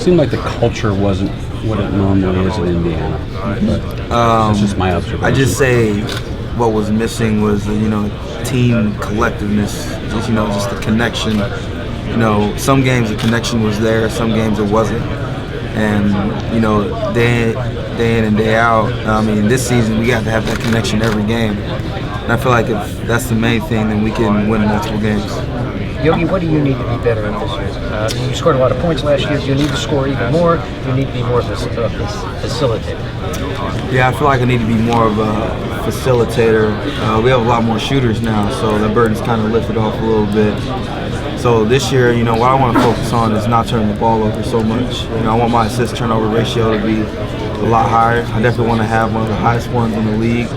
seemed like the culture wasn't what it normally is in Indiana. But that's just my observation. I just say what was missing was team collectiveness. Just the connection. Some games the connection was there, some games it wasn't. And day in and day out. I mean, this season we got to have that connection every game. And I feel like if that's the main thing, then we can win multiple games. Yogi, what do you need to be better at this year? You scored a lot of points last year. Do you need to score even more? Do you need to be more of a facilitator? Yeah, I feel like I need to be more of a facilitator. We have a lot more shooters now, so the burden's kind of lifted off a little bit. So this year, what I want to focus on is not turning the ball over so much. I want my assist turnover ratio to be a lot higher. I definitely want to have one of the highest ones in the league.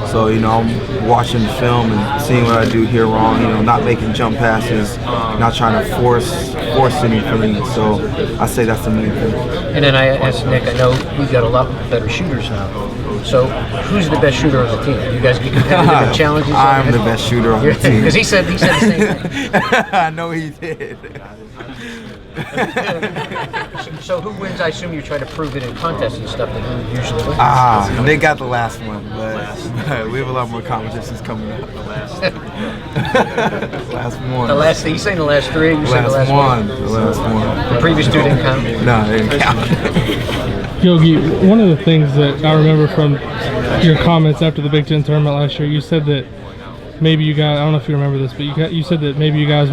So, I'm watching the film and seeing what I do here wrong, not making jump passes, not trying to force anything. So I say that's the main thing. And then I asked Nick, I know we've got a lot better shooters now. So who's the best shooter on the team? You guys get competitive in challenges? I'm the best shooter on the team. Because he said the same thing. I know he did. So who wins? I assume you try to prove it in contests and stuff, that who usually wins. They got the last one, but we have a lot more competitions coming up. Last one. The last, you saying the last three? You saying the last one? The last one. The previous two didn't count? No, they didn't count. Yogi, one of the things that I remember from your comments after the Big Ten tournament last year, you said that maybe you guys, I don't know if you remember this, but you said that maybe you guys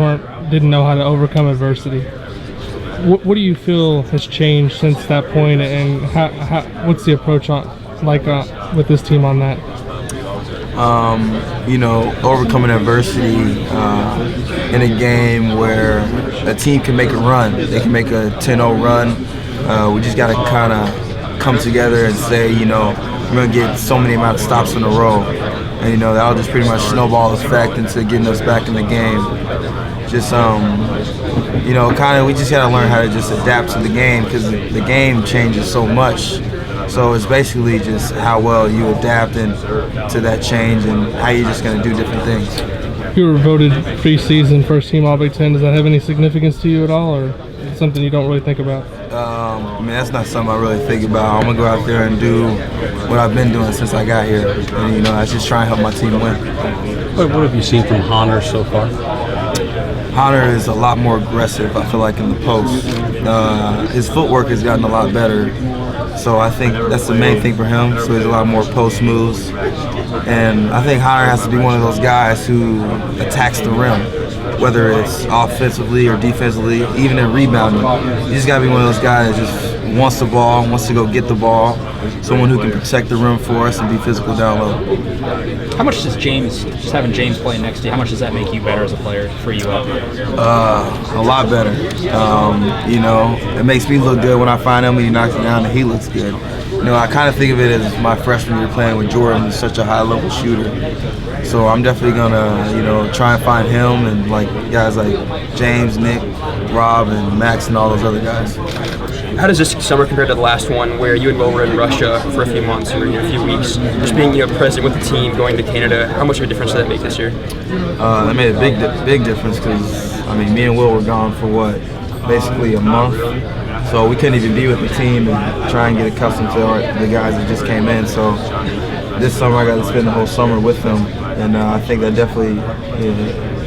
didn't know how to overcome adversity. What do you feel has changed since that point, and what's the approach with this team on that? Overcoming adversity in a game where a team can make a run. They can make a 10-0 run. We just got to kind of come together and say, we're going to get so many amount of stops in a row. And, that'll just pretty much snowball effect into getting us back in the game. Just, we just got to learn how to just adapt to the game, because the game changes so much. So it's basically just how well you adapt to that change and how you're just going to do different things. You were voted preseason first team All Big Ten. Does that have any significance to you at all, or something you don't really think about? That's not something I really think about. I'm going to go out there and do what I've been doing since I got here. And, I just try and help my team win. What have you seen from Honor so far? Honor is a lot more aggressive, I feel like, in the post. His footwork has gotten a lot better. So I think that's the main thing for him. So he's a lot more post moves. And I think Honor has to be one of those guys who attacks the rim, whether it's offensively or defensively, even in rebounding. You just got to be one of those guys that just wants the ball, wants to go get the ball, someone who can protect the rim for us and be physical down low. How much does just having James playing next to you, how much does that make you better as a player, for you up? A lot better. It makes me look good when I find him and he knocks it down and he looks good. I kind of think of it as my freshman year playing with Jordan, who's such a high-level shooter. So I'm definitely gonna, try and find him and guys like James, Nick, Rob, and Max, and all those other guys. How does this summer compare to the last one, where you and Will were in Russia for a few months, you were here a few weeks? Just being present with the team, going to Canada, how much of a difference did that make this year? That made a big difference, because me and Will were gone for basically a month. So we couldn't even be with the team and try and get accustomed to the guys that just came in. So this summer I got to spend the whole summer with them, and I think that definitely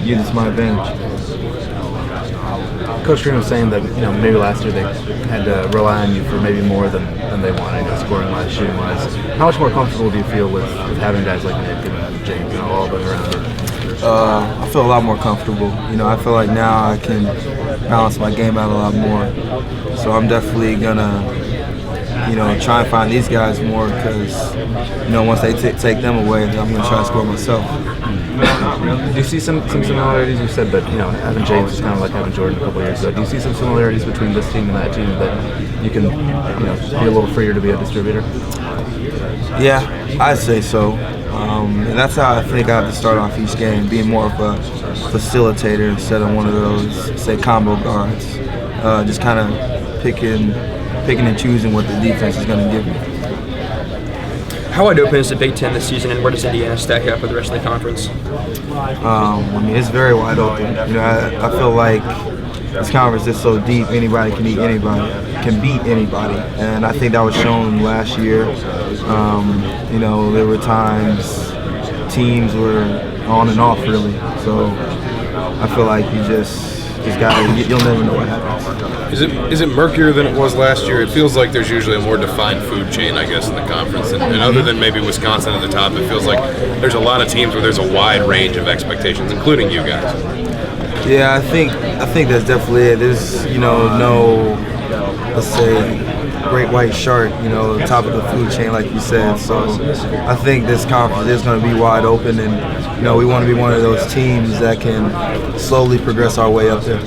uses my advantage. Coach Green was saying that maybe last year they had to rely on you for maybe more than they wanted, scoring-wise, shooting-wise. How much more comfortable do you feel with having guys like Nick and James all of them around you? I feel a lot more comfortable. I feel like now I can balance my game out a lot more. So I'm definitely gonna, try and find these guys more, because, once they take them away, then I'm gonna try to score myself. Do you see some similarities? You said that having James is kind of like having Jordan a couple years ago. Do you see some similarities between this team and that team, that you can be a little freer to be a distributor? Yeah, I'd say so. And that's how I think I have to start off each game, being more of a facilitator instead of one of those, say, combo guards. Just kind of picking and choosing what the defense is going to give me. How wide open is the Big Ten this season, and where does Indiana stack up with the rest of the conference? It's very wide open. I feel like this conference is so deep. Anybody can beat anybody, and I think that was shown last year. You know, there were times teams were on and off really. So I feel like you just you'll never know what happens. Is it murkier than it was last year? It feels like there's usually a more defined food chain, I guess, in the conference. And other than maybe Wisconsin at the top, it feels like there's a lot of teams where there's a wide range of expectations, including you guys. Yeah, I think that's definitely it. There's no, let's say, great white shark, top of the food chain, like you said. So I think this conference is going to be wide open, and we want to be one of those teams that can slowly progress our way up there.